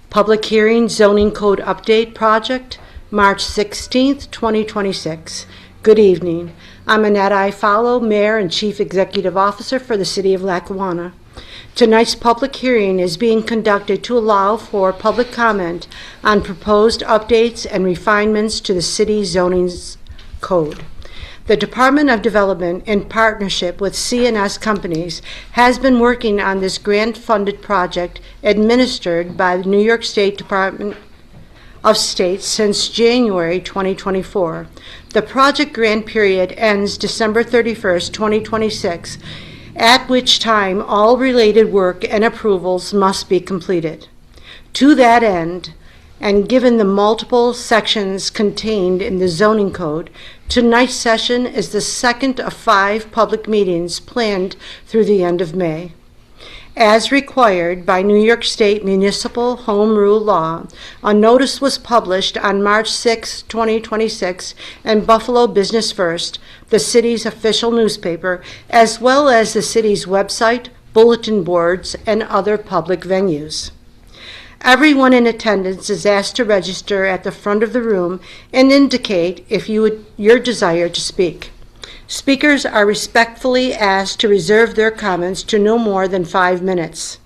Public hearing zoning code update project, March 16th, 2026. Good evening. I'm Annette Ifollow, Mayor and Chief Executive Officer for the City of Lackawanna. Tonight's public hearing is being conducted to allow for public comment on proposed updates and refinements to the city zoning code. The Department of Development, in partnership with CNS companies, has been working on this grant-funded project administered by the New York State Department of State since January 2024. The project grant period ends December 31st, 2026, at which time all related work and approvals must be completed. To that end, and given the multiple sections contained in the zoning code, tonight's session is the second of 5 public meetings planned through the end of May. As required by New York State Municipal Home Rule Law, a notice was published on March 6, 2026 in Buffalo Business First, the city's official newspaper, as well as the city's website, bulletin boards, and other public venues. Everyone in attendance is asked to register at the front of the room and indicate if your desire to speak. Speakers are respectfully asked to reserve their comments to no more than 5 minutes.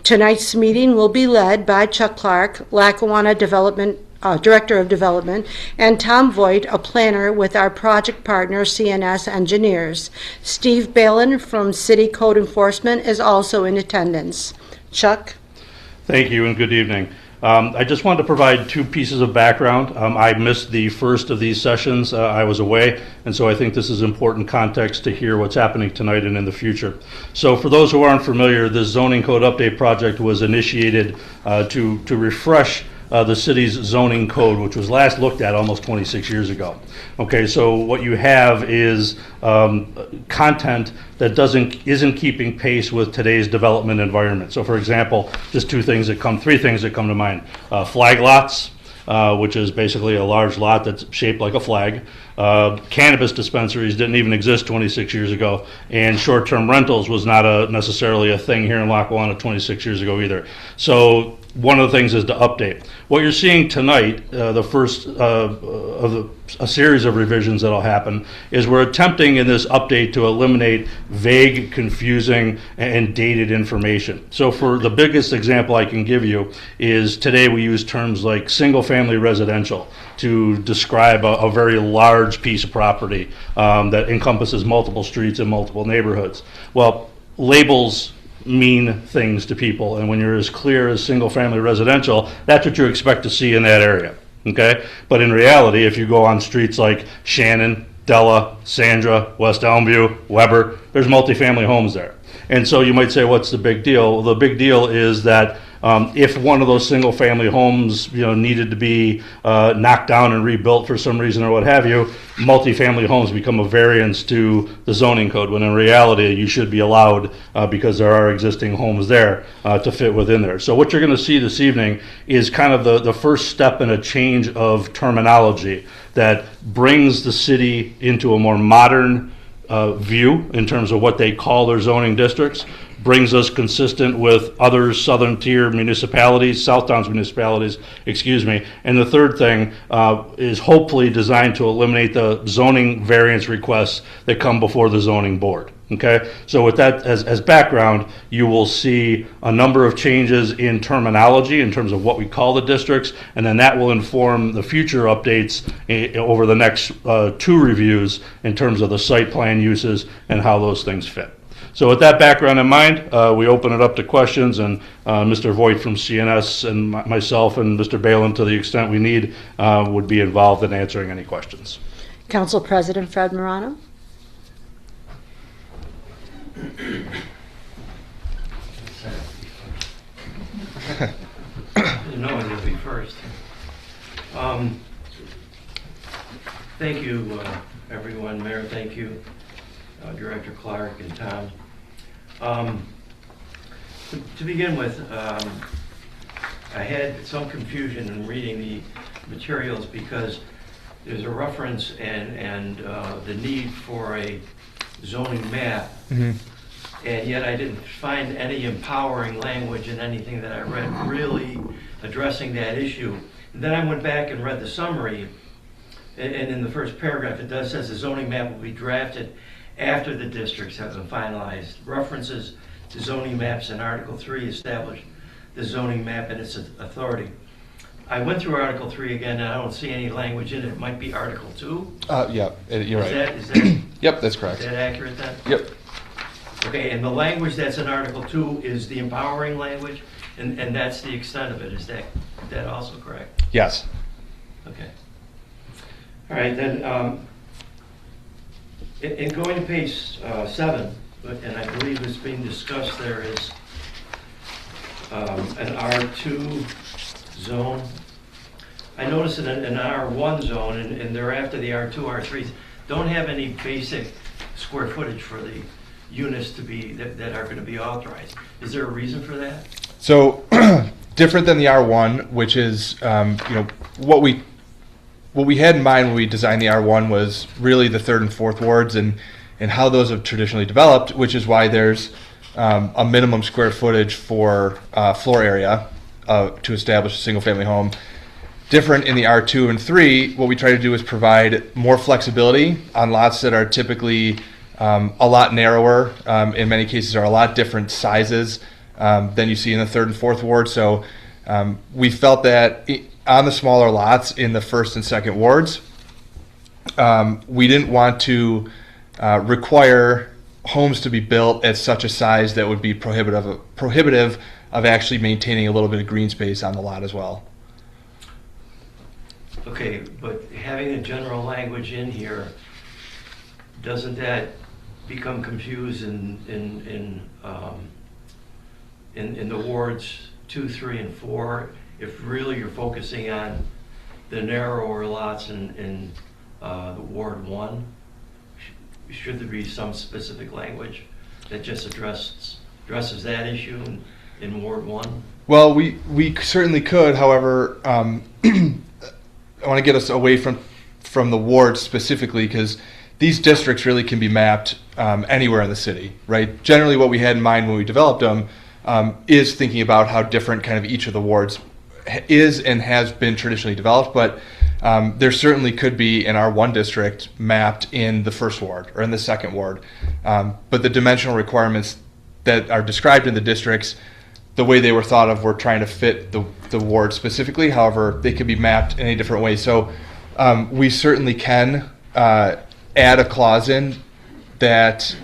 Tonight's meeting will be led by Chuck Clark, Lackawanna Director of Development, and Tom Voigt, a planner with our project partner, CNS Engineers. Steve Balin from City Code Enforcement is also in attendance. Chuck? Thank you and good evening. I just wanted to provide 2 pieces of background. I missed the first of these sessions. I was away, and so I think this is important context to hear what's happening tonight and in the future. So for those who aren't familiar, this zoning code update project was initiated to refresh the city's zoning code, which was last looked at almost 26 years ago. Okay, so what you have is content that isn't keeping pace with today's development environment. So for example, just 3 things that come to mind. Flag lots, which is basically a large lot that's shaped like a flag. Cannabis dispensaries didn't even exist 26 years ago, and short-term rentals was not necessarily a thing here in Lackawanna 26 years ago either. So one of the things is to update. What you're seeing tonight, the first of a series of revisions that'll happen, is we're attempting in this update to eliminate vague, confusing, and dated information. So for the biggest example I can give you is today we use terms like single-family residential to describe a very large piece of property that encompasses multiple streets and multiple neighborhoods. Well, labels mean things to people, and when you're as clear as single-family residential, that's what you expect to see in that area, okay? But in reality, if you go on streets like Shannon, Della, Sandra, West Elmview, Weber, there's multifamily homes there. And so you might say, what's the big deal? Well, the big deal is that if one of those single-family homes, needed to be knocked down and rebuilt for some reason or what have you, multifamily homes become a variance to the zoning code, when in reality you should be allowed because there are existing homes there to fit within there. So what you're going to see this evening is kind of the first step in a change of terminology that brings the city into a more modern view in terms of what they call their zoning districts, brings us consistent with other southern tier municipalities, south towns municipalities, and the third thing is hopefully designed to eliminate the zoning variance requests that come before the zoning board. Okay, so with that as background, you will see a number of changes in terminology in terms of what we call the districts, and then that will inform the future updates over the next 2 reviews in terms of the site plan uses and how those things fit. So with that background in mind, we open it up to questions, and Mr. Voigt from CNS and myself and Mr. Balin, to the extent we need, would be involved in answering any questions. Council President Fred Morano. No, it'll be first. Thank you, everyone. Mayor, thank you, Director Clark and Tom. To begin with, I had some confusion in reading the materials because there's a reference and the need for a zoning map. Mm-hmm. and yet I didn't find any empowering language in anything that I read really addressing that issue. And then I went back and read the summary, and in the first paragraph it does says the zoning map will be drafted after the districts have been finalized. References to zoning maps in Article 3 establish the zoning map and its authority. I went through Article 3 again, and I don't see any language in it. It might be Article 2. Yeah, you're right. Is that, Yep, that's correct. is that accurate then? Yep. Okay, and the language that's in Article 2 is the empowering language, and that's the extent of it. Is that also correct? Yes. Okay. All right, then, in going to page 7, and I believe it's being discussed, there is an R2 zone. I noticed in an R1 zone, and thereafter the R2, R3s don't have any basic square footage for the units to be that are going to be authorized. Is there a reason for that? So different than the R1, which is what we had in mind when we designed the R1 was really the third and fourth wards and how those have traditionally developed, which is why there's a minimum square footage for floor area to establish a single family home. Different in the R2 and 3, what we try to do is provide more flexibility on lots that are typically a lot narrower, in many cases are a lot different sizes than you see in the third and fourth ward. So we felt that on the smaller lots in the first and second wards, we didn't want to require homes to be built at such a size that would be prohibitive of actually maintaining a little bit of green space on the lot as well. Okay, but having the general language in here, doesn't that become confused in the wards 2, 3, and 4? If really you're focusing on the narrower lots in the Ward 1, should there be some specific language that just addresses that issue in Ward 1? Well, we certainly could. However, I want to get us away from the wards specifically because these districts really can be mapped anywhere in the city, right? Generally, what we had in mind when we developed them is thinking about how different kind of each of the wards is and has been traditionally developed, but there certainly could be an R1 district mapped in the first ward or in the second ward. But the dimensional requirements that are described in the districts, the way they were thought of, were trying to fit the ward specifically. However, they could be mapped in a different way. So we certainly can add a clause in that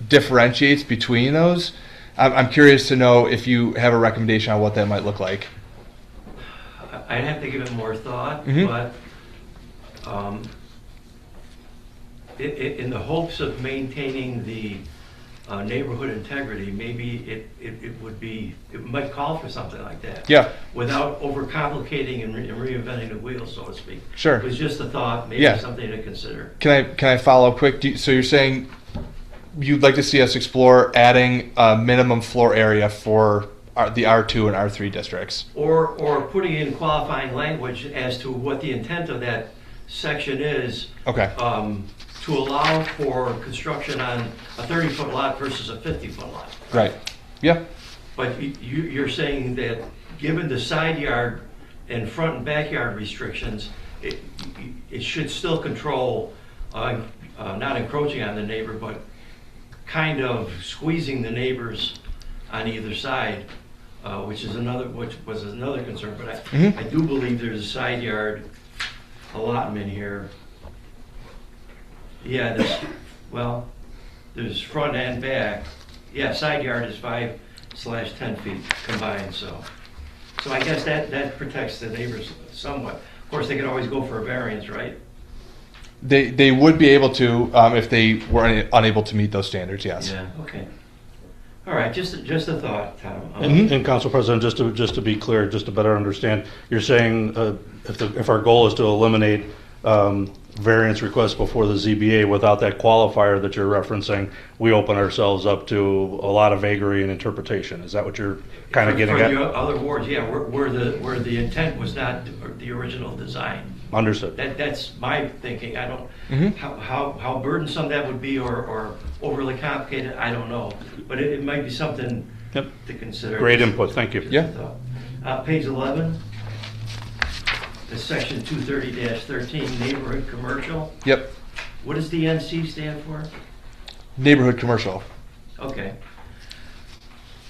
differentiates between those. I'm curious to know if you have a recommendation on what that might look like. I'd have to give it more thought, but in the hopes of maintaining the neighborhood integrity, maybe it might call for something like that. Yeah. Without overcomplicating and reinventing the wheel, so to speak. Sure. It was just a thought, maybe something to consider. Can I follow up quick? So you're saying you'd like to see us explore adding a minimum floor area for the R2 and R3 districts? Or putting in qualifying language as to what the intent of that section is. Okay. To allow for construction on a 30-foot lot versus a 50-foot lot. Right. Yeah. But you're saying that given the side yard and front and backyard restrictions, it should still control, not encroaching on the neighbor, but kind of squeezing the neighbors on either side, which was another concern. But I do believe there's a side yard allotment here. Yeah, there's front and back. Yeah, side yard is 5/10 feet combined, so I guess that protects the neighbors somewhat. Of course, they could always go for a variance, right? They would be able to if they were unable to meet those standards, yes. Yeah, okay. All right, just a thought, Tom. And Council President, just to be clear, just to better understand, you're saying if our goal is to eliminate variance requests before the ZBA without that qualifier that you're referencing, we open ourselves up to a lot of vagary and interpretation. Is that what you're kind of getting at? For the other wards, yeah, where the intent was not the original design. Understood. That's my thinking. I don't, Mhm. how burdensome that would be or overly complicated, I don't know. But it might be something Yep. to consider. Great input, thank you. Yeah. Page 11, the section 230-13, neighborhood commercial. Yep. What does the NC stand for? Neighborhood commercial. Okay.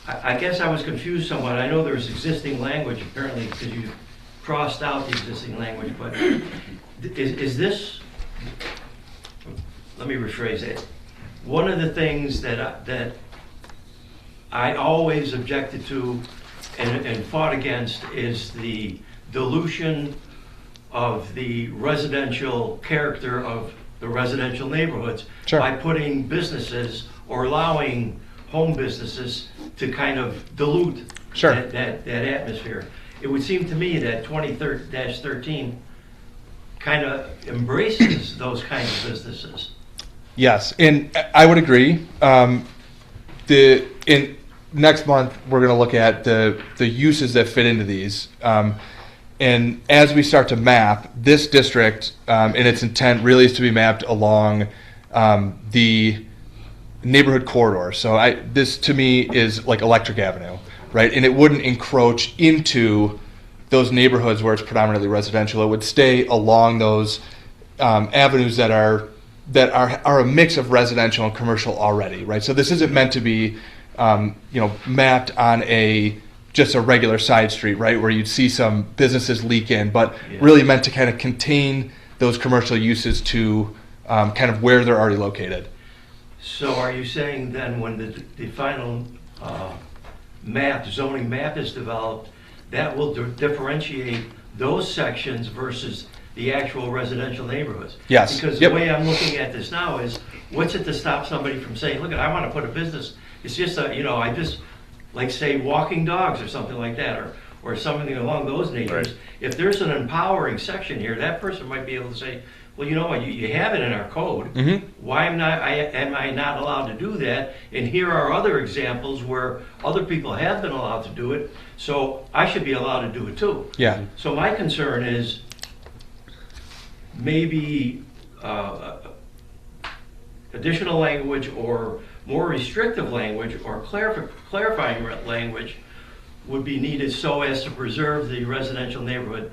I guess I was confused somewhat. I know there's existing language apparently because you crossed out the existing language, but is this, let me rephrase it. One of the things that I always objected to and fought against is the dilution of the residential character of the residential neighborhoods Sure. by putting businesses or allowing home businesses to kind of dilute Sure. that atmosphere. It would seem to me that 20-13 kind of embraces those kinds of businesses. Yes, and I would agree. In next month, we're going to look at the uses that fit into these. And as we start to map, this district and its intent really is to be mapped along the neighborhood corridor. So this to me is like Electric Avenue, right? And it wouldn't encroach into those neighborhoods where it's predominantly residential. It would stay along those avenues that are a mix of residential and commercial already, right? So this isn't meant to be mapped on just a regular side street, right, where you'd see some businesses leak in, but really meant to kind of contain those commercial uses to kind of where they're already located. So are you saying then when the final zoning map is developed, that will differentiate those sections versus the actual residential neighborhoods? Yes. Because the way I'm looking at this now is, what's it to stop somebody from saying, look, I want to put a business, it's just I just, like say walking dogs or something like that, or something along those natures. Right. If there's an empowering section here, that person might be able to say, well, you know what, you have it in our code. Mm-hmm. Why am I not allowed to do that? And here are other examples where other people have been allowed to do it, so I should be allowed to do it too. Yeah. So my concern is maybe additional language or more restrictive language or clarifying language would be needed so as to preserve the residential neighborhood,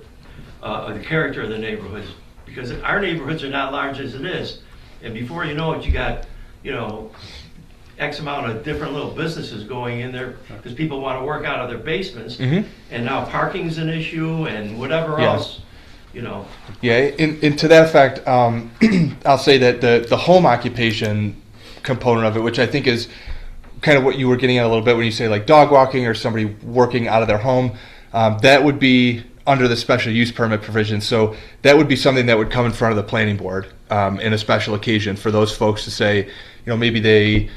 the character of the neighborhoods. Because our neighborhoods are not large as it is. And before you know it, you got, X amount of different little businesses going in there because people want to work out of their basements. Mm-hmm. And now parking's an issue and whatever Yes. else, Yeah, and to that effect, I'll say that the home occupation component of it, which I think is kind of what you were getting at a little bit when you say like dog walking or somebody working out of their home, that would be under the special use permit provision. So that would be something that would come in front of the planning board in a special occasion for those folks to say, maybe they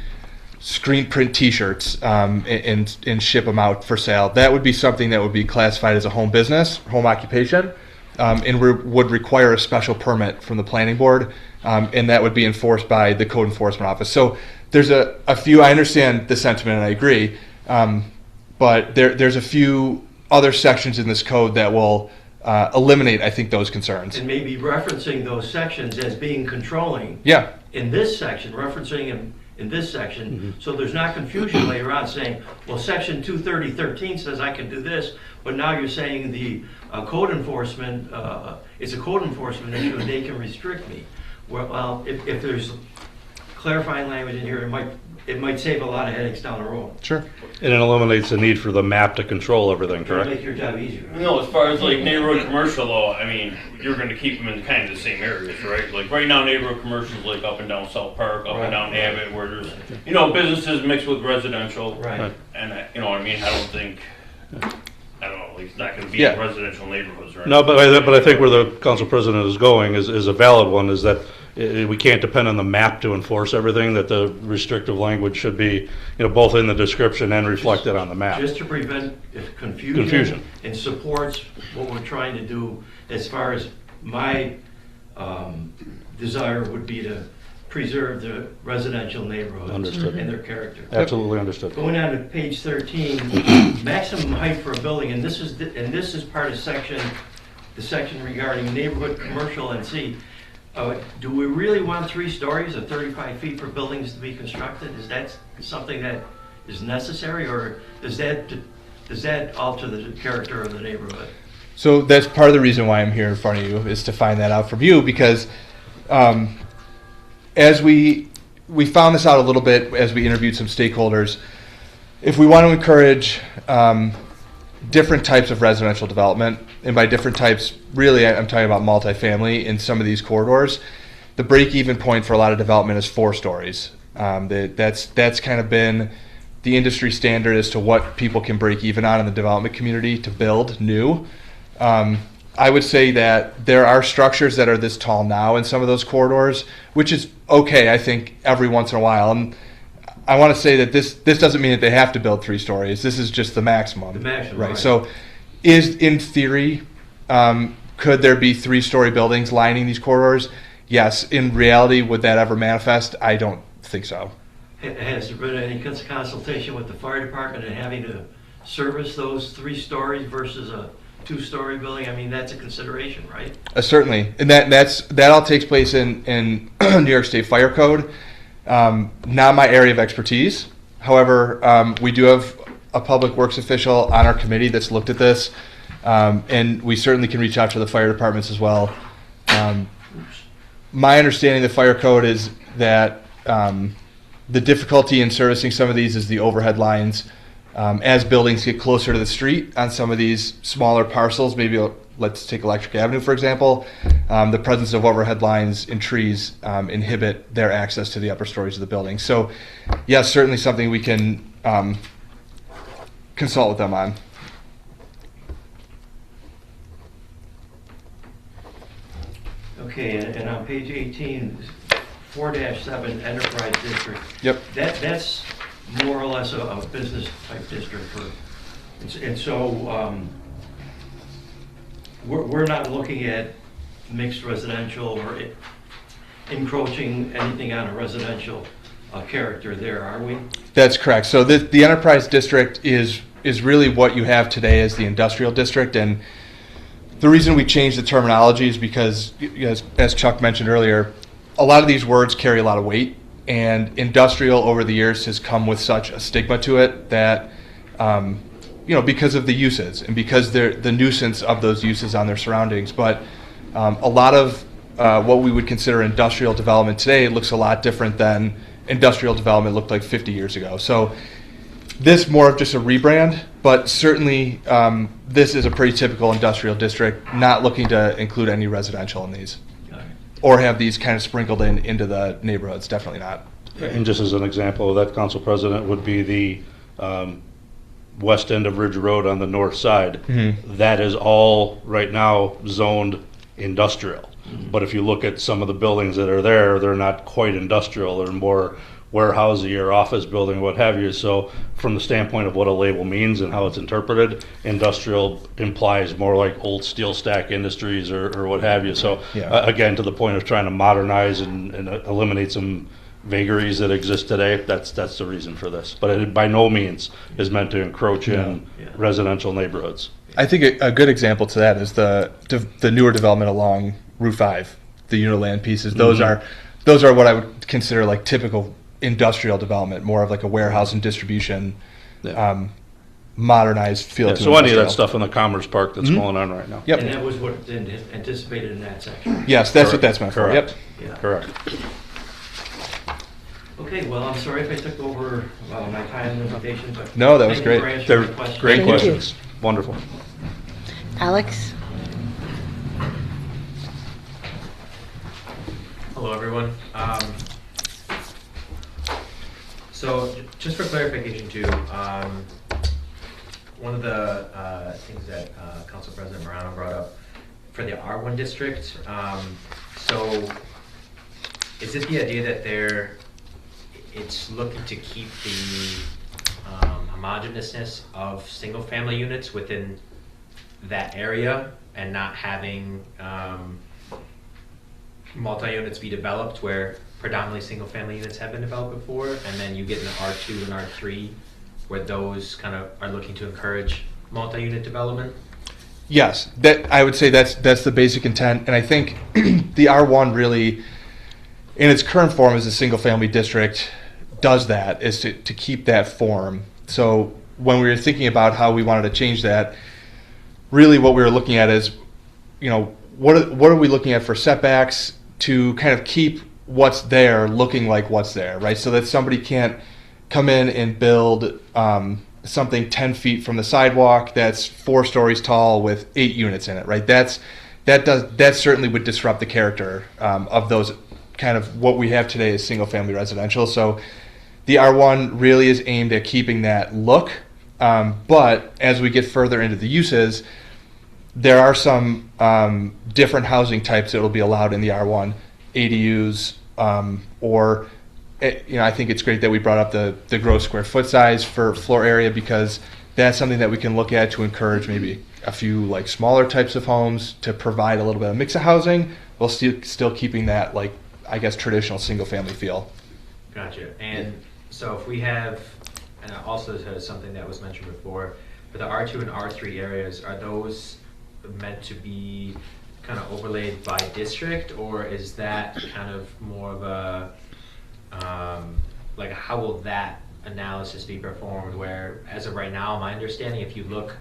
screen print T-shirts and ship them out for sale. That would be something that would be classified as a home business, home occupation, and would require a special permit from the planning board, and that would be enforced by the code enforcement office. So there's a few, I understand the sentiment and I agree, but there's a few other sections in this code that will eliminate, I think, those concerns. and maybe referencing those sections as being controlling Yeah, in this section, referencing them in this section, so there's not confusion later on saying, well, section 230-13 says I can do this, but now you're saying the code enforcement, it's a code enforcement issue and they can restrict me. Well, if there's clarifying language in here, it might save a lot of headaches down the road. sure. And it eliminates the need for the map to control everything, Try to correct? make your job easier. No, as far as like neighborhood commercial though, I mean, you're gonna keep them in kind of the same areas, right? Like right now, neighborhood commercial is like up and down South Park, up and down Abbott, where there's, businesses mixed with residential. Right. And, I don't think, I don't know, like it's not gonna be Yeah. in residential neighborhoods, right? No, but I think where the council president is going is a valid one, is that we can't depend on the map to enforce everything, that the restrictive language should be, both in the description and reflected on the map. Just to prevent confusion. Confusion. And supports what we're trying to do as far as my desire would be to preserve the residential neighborhoods Understood. and their character. Absolutely understood. Going on to page 13, maximum height for a building, and this is part of section, the section regarding neighborhood commercial and C, do we really want 3 stories or 35 feet for buildings to be constructed? Is that something that is necessary, or does that alter the character of the neighborhood? So that's part of the reason why I'm here in front of you, is to find that out from you, because as we found this out a little bit as we interviewed some stakeholders. If we want to encourage different types of residential development, and by different types, really I'm talking about multifamily in some of these corridors, the break-even point for a lot of development is 4 stories. That's kind of been the industry standard as to what people can break even on in the development community to build new. I would say that there are structures that are this tall now in some of those corridors, which is okay, I think, every once in a while. And I want to say that this doesn't mean that they have to build 3 stories. This is just the maximum. The maximum, right? right. So, in theory, could there be 3-story buildings lining these corridors? Yes. In reality, would that ever manifest? I don't think so. Has there been any consultation with the fire department and having to service those 3 stories versus a 2-story building? I mean, that's a consideration, right? Certainly, and that all takes place in New York State Fire Code. Not my area of expertise. However, we do have a public works official on our committee that's looked at this, and we certainly can reach out to the fire departments as well. My understanding of the fire code is that the difficulty in servicing some of these is the overhead lines. As buildings get closer to the street on some of these smaller parcels, maybe let's take Electric Avenue, for example, the presence of overhead lines and trees inhibit their access to the upper stories of the building. So, yes, certainly something we can consult with them on. Okay, and on page 18, 4-7 Enterprise District. Yep. That's more or less a business type district and so we're not looking at mixed residential or encroaching anything on a residential character there, are we? That's correct. So the Enterprise District is really what you have today as the industrial district, and the reason we changed the terminology is because, as Chuck mentioned earlier, a lot of these words carry a lot of weight. And industrial over the years has come with such a stigma to it that, because of the uses and because the nuisance of those uses on their surroundings. But a lot of what we would consider industrial development today looks a lot different than industrial development looked like 50 years ago. So this more of just a rebrand, but certainly this is a pretty typical industrial district, not looking to include any residential in these. Or have these kind of sprinkled into the neighborhoods. Definitely not. And just as an example of that, Council President, would be the west end of Ridge Road on the north side. Mm-hmm. That is all right now zoned industrial. Mm-hmm. But if you look at some of the buildings that are there, they're not quite industrial. They're more warehousey or office building, what have you. So from the standpoint of what a label means and how it's interpreted, industrial implies more like old steel stack industries or what have you. So again, to the point of trying to modernize and eliminate some vagaries that exist today, that's the reason for this. But it by no means is meant to encroach in residential neighborhoods. I think a good example to that is the newer development along Route 5, the Uniland pieces. Those are what I would consider like typical industrial development, more of like a warehouse and distribution, modernized feel. So any of that stuff in the Commerce Park that's going on right now. Yep. And that was what anticipated in that section. Yes, that's what that's meant for. Correct. Yep. Yeah. Correct. Okay, well, I'm sorry if I took over my time limitation, but no, that was great. They're great Thank questions. Wonderful. Alex? Hello, everyone. So just for clarification too, one of the things that Council President Morano brought up for the R1 district, so is it the idea that it's looking to keep the homogeneousness of single family units within that area and not having multi-units be developed where predominantly single-family units have been developed before, and then you get into R2 and R3 where those kind of are looking to encourage multi-unit development? Yes, that I would say that's the basic intent, and I think the R1 really, in its current form as a single-family district, does that, is to keep that form. So when we were thinking about how we wanted to change that, really what we were looking at is, what are we looking at for setbacks to kind of keep what's there looking like what's there, right? So that somebody can't come in and build something 10 feet from the sidewalk that's 4 stories tall with 8 units in it, right? That certainly would disrupt the character of those kind of what we have today as single family residential. So the R1 really is aimed at keeping that look, but as we get further into the uses, there are some different housing types that will be allowed in the R1, ADUs, or I think it's great that we brought up the gross square foot size for floor area, because that's something that we can look at to encourage maybe a few like smaller types of homes to provide a little bit of mix of housing while still keeping that like, I guess, traditional single family feel. Gotcha. And so if we have, and also there's something that was mentioned before, for the R2 and R3 areas, are those meant to be kind of overlaid by district, or is that kind of more of a like how will that analysis be performed, where as of right now, my understanding, if you look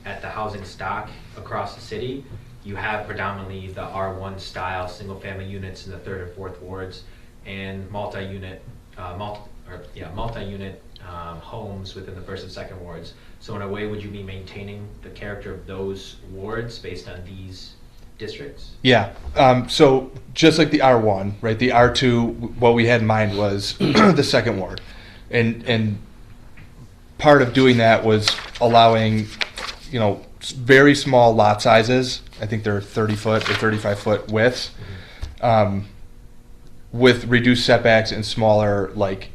at the housing stock across the city, you have predominantly the R1 style single family units in the 3rd and 4th wards, and multi-unit homes within the 1st and 2nd wards. So in a way, would you be maintaining the character of those wards based on these districts? Yeah. So just like the R1, right? The R2, what we had in mind was the 2nd ward, and part of doing that was allowing, very small lot sizes. I think they're 30 foot or 35 foot widths, with reduced setbacks and smaller like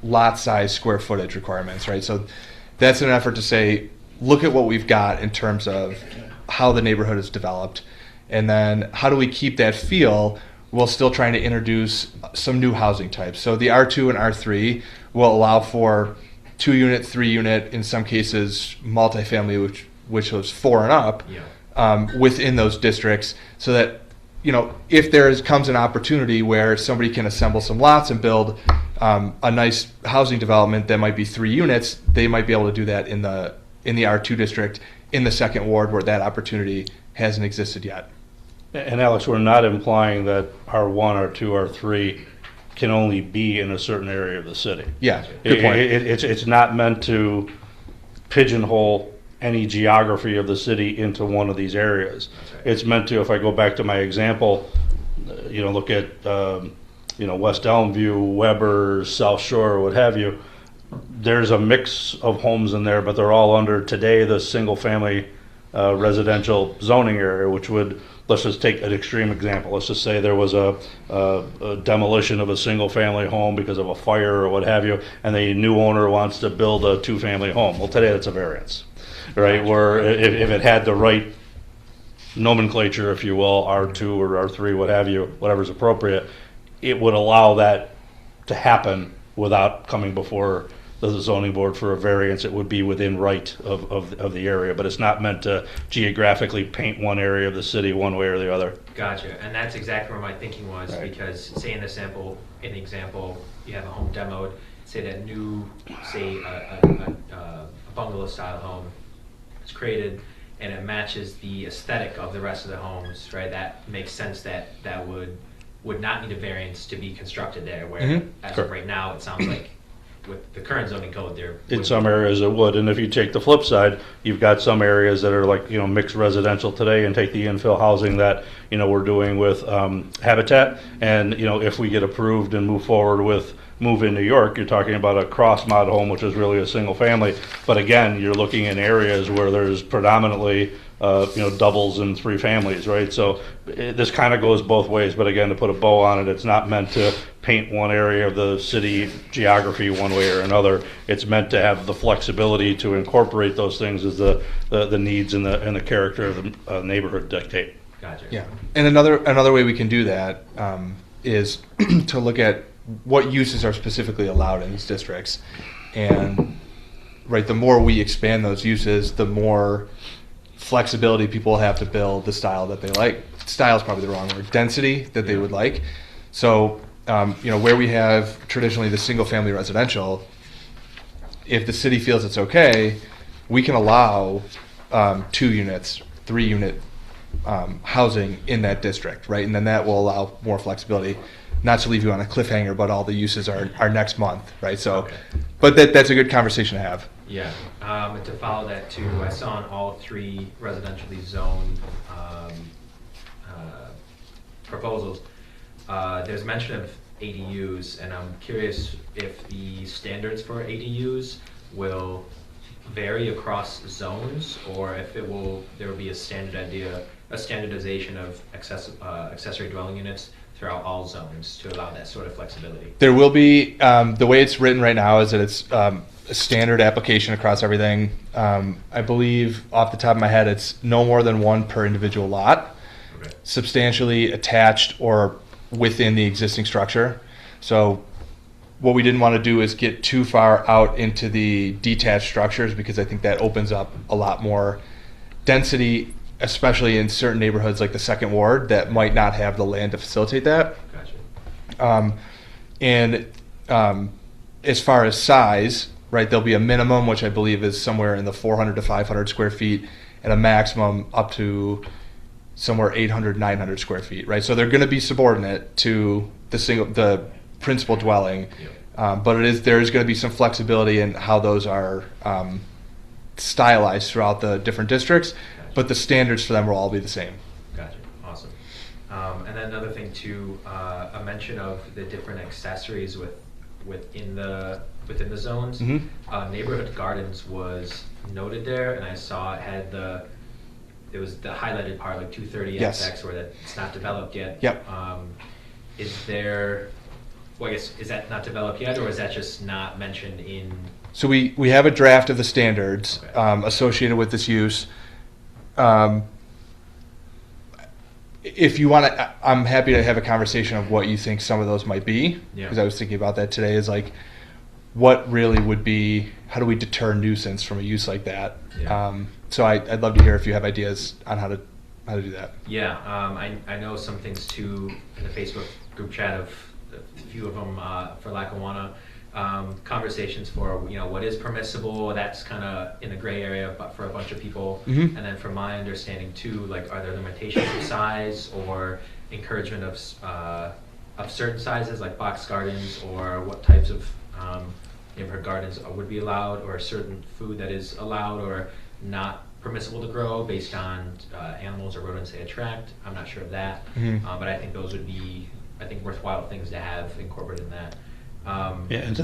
lot size square footage requirements, right? So that's an effort to say, look at what we've got in terms of how the neighborhood is developed, and then how do we keep that feel while still trying to introduce some new housing types. So the R2 and R3 will allow for 2 unit, 3 unit, in some cases multifamily, which was 4 and up, within those districts, so that if there comes an opportunity where somebody can assemble some lots and build a nice housing development that might be 3 units, they might be able to do that in the R2 district in the 2nd ward where that opportunity hasn't existed yet. And Alex, we're not implying that R1, R2, R3 can only be in a certain area of the city. Yeah, good point. It's not meant to pigeonhole any geography of the city into one of these areas. Right. It's meant to, if I go back to my example, look at West Elmview, Weber, South Shore, what have you. There's a mix of homes in there, but they're all under today the single family residential zoning area, which would, let's just take an extreme example. Let's just say there was a demolition of a single family home because of a fire or what have you, and the new owner wants to build a 2-family home. Well, today that's a variance, right? Where if it had the right nomenclature, if you will, R2 or R3, what have you, whatever's appropriate, it would allow that to happen without coming before the zoning board for a variance. It would be within right of the area, but it's not meant to geographically paint one area of the city one way or the other. Gotcha, and that's exactly where my thinking was, Right. because say in the example, you have a home demoed, say that new, a bungalow style home is created, and it matches the aesthetic of the rest of the homes, right? That makes sense that would not need a variance to be constructed there, where as of Correct. right now, it sounds like with the current zoning code there. In some areas it would, and if you take the flip side, you've got some areas that are like, mixed residential today, and take the infill housing that, we're doing with Habitat, and, if we get approved and move forward with Move in New York, you're talking about a cross mod home, which is really a single family, but again, you're looking in areas where there's predominantly doubles and 3 families, right? So this kind of goes both ways, but again, to put a bow on it, it's not meant to paint one area of the city geography one way or another. It's meant to have the flexibility to incorporate those things as the needs and the character of the neighborhood dictate. Gotcha. Yeah, and another way we can do that is to look at what uses are specifically allowed in these districts, and the more we expand those uses, the more flexibility people will have to build the style that they like. Style is probably the wrong word. Density that they would like. So, where we have traditionally the single-family residential, if the city feels it's okay, we can allow 2 units, 3-unit housing in that district, right? And then that will allow more flexibility. Not to leave you on a cliffhanger, but all the uses are next month, right? So, Okay. but that's a good conversation to have. Yeah, and to follow that too, I saw on all 3 residentially zoned proposals, there's mention of ADUs, and I'm curious if the standards for ADUs will vary across zones, or if there will be a standardization of accessory dwelling units throughout all zones to allow that sort of flexibility. There will be, the way it's written right now is that it's a standard application across everything. I believe off the top of my head, it's no more than 1 per individual lot, Okay. substantially attached or within the existing structure. So what we didn't want to do is get too far out into the detached structures, because I think that opens up a lot more density, especially in certain neighborhoods like the Second Ward that might not have the land to facilitate that. Gotcha. As far as size, right, there'll be a minimum, which I believe is somewhere in the 400 to 500 square feet, and a maximum up to somewhere 800, 900 square feet, right? So they're going to be subordinate to the principal dwelling, Yep. but there is going to be some flexibility in how those are stylized throughout the different districts, but the standards for them will all be the same. Gotcha. Awesome. And then another thing too, a mention of the different accessories within the zones. Mhm. Neighborhood gardens was noted there, and I saw it was the highlighted part, like 230 Yes. XX, where it's not developed yet. Yep. Is there? Well, I guess, is that not developed yet, or is that just not mentioned in? So we have a draft of the standards Okay. associated with this use. If you want to, I'm happy to have a conversation of what you think some of those might be, Yeah. because I was thinking about that today. Is like, what really would be? How do we deter nuisance from a use like that? Yeah. So I'd love to hear if you have ideas on how to do that. Yeah, I know some things too in the Facebook group chat of a few of them for Lackawanna. Conversations for what is permissible, that's kind of in the gray area, but for a bunch of people. Mhm. And then from my understanding too, like, are there limitations of size or encouragement of certain sizes, like box gardens, or what types of neighborhood gardens would be allowed, or a certain food that is allowed or not permissible to grow based on animals or rodents they attract. I'm not sure of that, Mhm. but I think those would be worthwhile things to have incorporated in that. Yeah, and to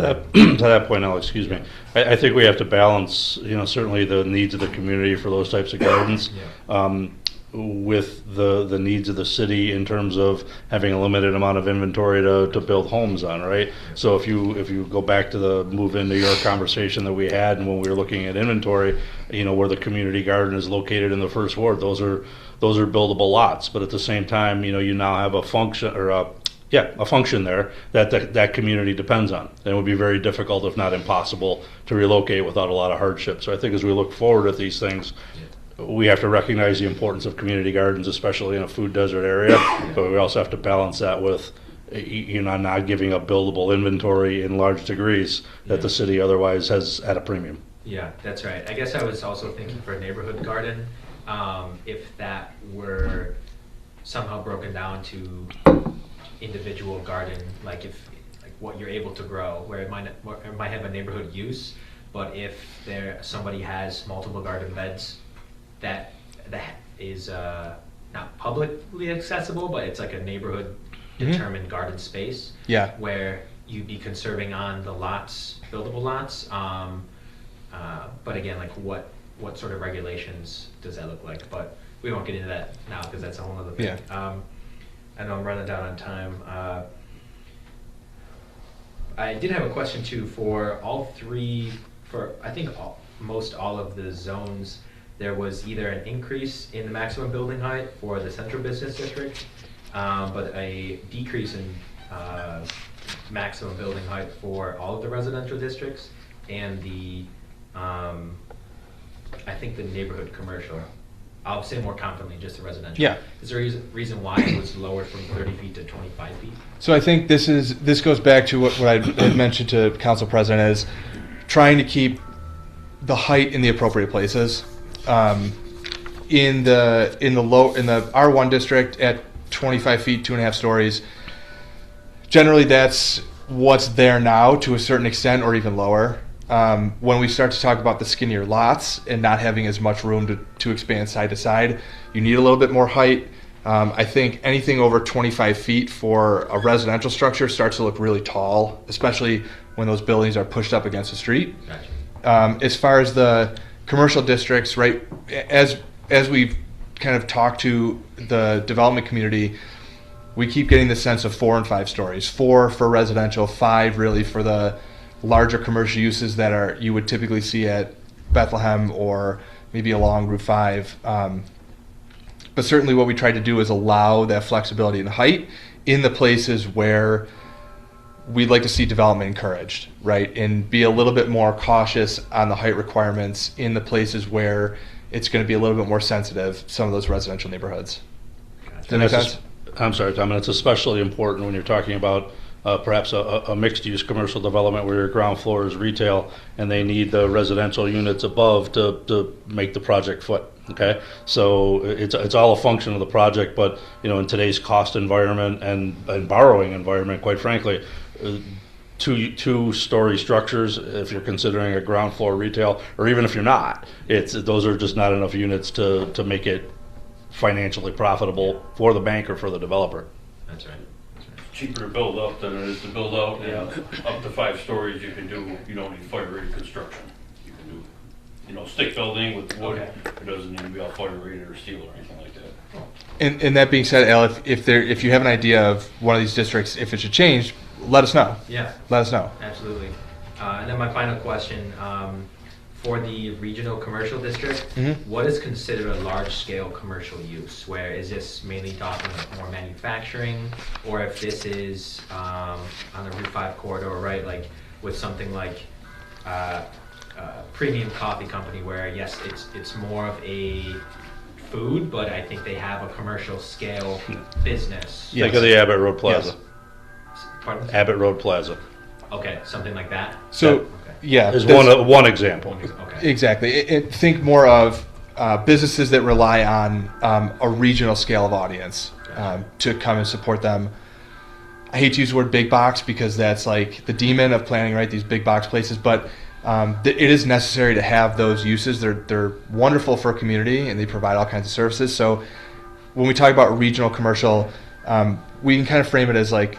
that point, Alex, excuse me, I think we have to balance, certainly the needs of the community for those types of gardens, with the needs of the city in terms of having a limited amount of inventory to build homes on, right? So if you go back to the Move in New York conversation that we had, and when we were looking at inventory, where the community garden is located in the First Ward, those are buildable lots. But at the same time, you now have a function a function there that community depends on. And it would be very difficult, if not impossible, to relocate without a lot of hardship. So I think as we look forward at these things, we have to recognize the importance of community gardens, especially in a food desert area, but we also have to balance that with not giving up buildable inventory in large degrees that the city otherwise has at a premium. Yeah, that's right. I guess I was also thinking for a neighborhood garden, if that were somehow broken down to individual garden, like what you're able to grow, where it might have a neighborhood use, but if somebody has multiple garden beds, that is not publicly accessible, but it's like a neighborhood determined garden space. Yeah. Where you'd be conserving on the lots, buildable lots. But again, like what sort of regulations does that look like? But we won't get into that now because that's a whole other thing. Yeah. I know I'm running down on time. I did have a question too for all three, I think most all of the zones. There was either an increase in the maximum building height for the central business district, but a decrease in maximum building height for all of the residential districts and the, I think the neighborhood commercial I'll say more confidently, just the residential. Yeah. Is there a reason why it was lowered from 30 feet to 25 feet? So I think this goes back to what I had mentioned to Council President is trying to keep the height in the appropriate places. In the R1 district at 25 feet, 2.5 stories, generally that's what's there now to a certain extent or even lower. When we start to talk about the skinnier lots and not having as much room to expand side to side, you need a little bit more height. I think anything over 25 feet for a residential structure starts to look really tall, especially when those buildings are pushed up against the street. Gotcha. As far as the commercial districts, right, as we've kind of talked to the development community, we keep getting the sense of 4 and 5 stories. 4 for residential, 5 really for the larger commercial uses that are you would typically see at Bethlehem or maybe along Route 5. But certainly what we tried to do is allow that flexibility in height in the places where we'd like to see development encouraged, right? And be a little bit more cautious on the height requirements in the places where it's going to be a little bit more sensitive, some of those residential neighborhoods. Does that make sense? I'm sorry, Tom, and it's especially important when you're talking about perhaps a mixed-use commercial development where your ground floor is retail and they need the residential units above to make the project foot. Okay, so it's all a function of the project, but in today's cost environment and borrowing environment, quite frankly, two-story structures, if you're considering a ground floor retail, or even if you're not, those are just not enough units to make it financially profitable for the bank or for the developer. That's right. Cheaper to build up than it is to build out. Up to 5 stories you don't need fire-rated construction. You can do, stick building with wood. Okay. It doesn't need to be all fire-rated or steel or anything like that. And that being said, Al, if you have an idea of one of these districts, if it should change, let us know. Yeah. Let us know. Absolutely. And then my final question, for the regional commercial district, what is considered a large-scale commercial use? Where is this mainly talking like more manufacturing, or if this is on the Route 5 corridor, right, like with something like premium coffee company, where yes, it's more of a food, but I think they have a commercial scale business. Think of the Abbott Road Plaza. Yes. Pardon? Abbott Road Plaza Okay, something like that. So, Okay. yeah. is that's- one example. Okay. Exactly. Think more of businesses that rely on a regional scale of audience to come and support them. I hate to use the word big box because that's like the demon of planning, right? These big box places, but it is necessary to have those uses. They're wonderful for a community and they provide all kinds of services. So when we talk about regional commercial, we can kind of frame it as like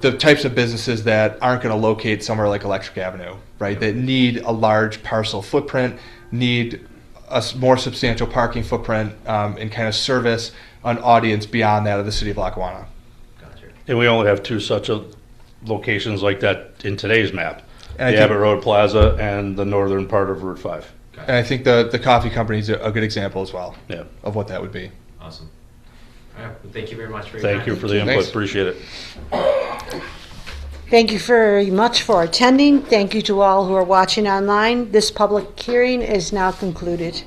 the types of businesses that aren't going to locate somewhere like Electric Avenue, right? That need a large parcel footprint, need a more substantial parking footprint, and kind of service an audience beyond that of the city of Lackawanna. Gotcha. And we only have 2 such locations like that in today's map. And I The think- Abbott Road Plaza and the northern part of Route 5. And I think the coffee company is a good example as well Yeah. of what that would be. Awesome. All right. Well, thank you very much for your Thank time. you for the input. Thanks. Appreciate it. Thank you very much for attending. Thank you to all who are watching online. This public hearing is now concluded.